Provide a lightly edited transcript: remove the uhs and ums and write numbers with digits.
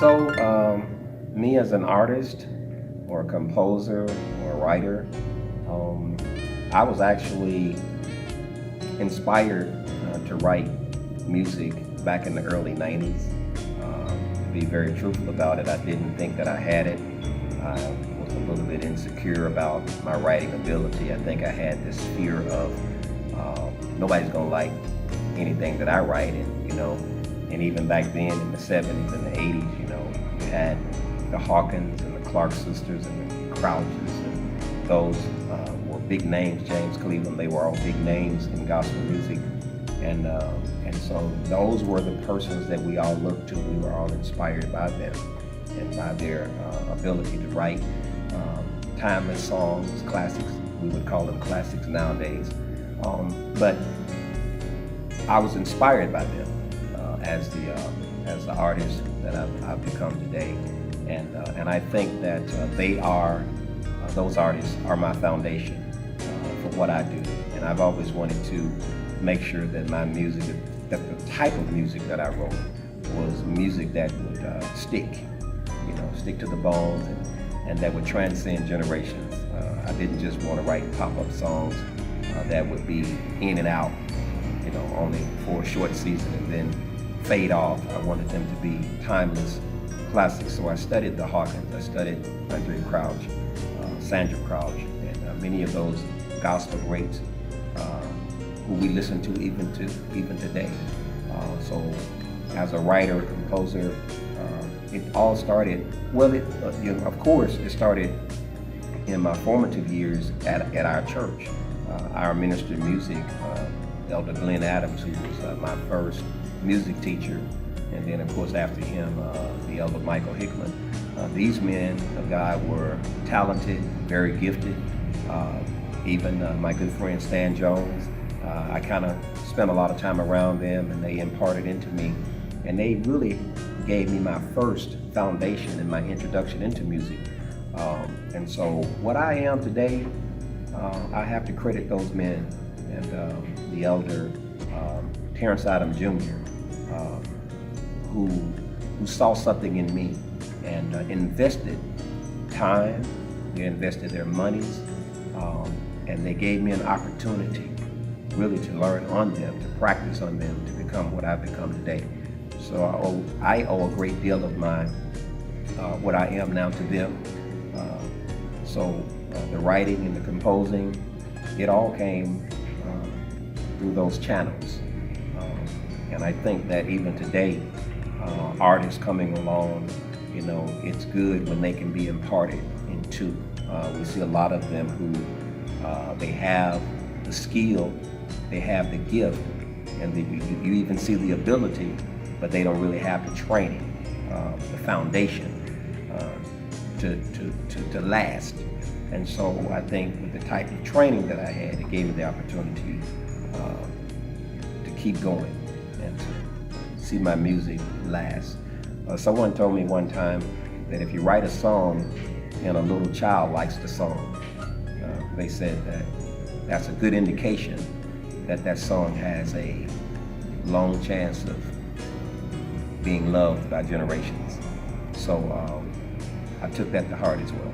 Me as an artist or a composer or a writer, um, I was actually inspired to write music back in the early 90s. To be very truthful about it, I didn't think that I had it. I was a little bit insecure about my writing ability. I think I had this fear of nobody's gonna like anything that I write, and even back then in the 70s and the 80s, you had the Hawkins and the Clark sisters and the Crouches, and those were big names. James Cleveland, they were all big names in gospel music, and so those were the persons that we all looked to. We were all inspired by them and by their ability to write timeless songs, classics. We would call them classics nowadays, but I was inspired by them as the artist that I've become today, and I think that those artists are my foundation for what I do, and I've always wanted to make sure that my music, that the type of music that I wrote was music that would stick to the bones, and that would transcend generations. I didn't just want to write pop-up songs that would be in and out, only for a short season and then fade off. I wanted them to be timeless classics. So I studied the Hawkins, I studied Andre Crouch, Sandra Crouch, and many of those gospel greats who we listen to even today. So as a writer, composer, it all started, of course, it started in my formative years at our church. Our minister of music, Elder Glenn Adams, who was my first music teacher, and then of course after him, the Elder Michael Hickman. These men of God were talented, very gifted. Even my good friend Stan Jones, I kind of spent a lot of time around them, and they imparted into me, and they really gave me my first foundation and my introduction into music. And so what I am today, I have to credit those men and the elder Terrence Adams Jr., who saw something in me and invested time, they invested their monies, and they gave me an opportunity really to learn on them, to practice on them, to become what I've become today. So I owe a great deal of my what I am now to them. So the writing and the composing, it all came through those channels. And I think that even today, artists coming along, it's good when they can be imparted into. We see a lot of them who they have the skill, they have the gift, and you even see the ability, but they don't really have the training, the foundation to last. And so I think with the type of training that I had, it gave me the opportunity to keep going and to see my music last. Someone told me one time that if you write a song and a little child likes the song, they said that that's a good indication that that song has a long chance of being loved by generations. So I took that to heart as well.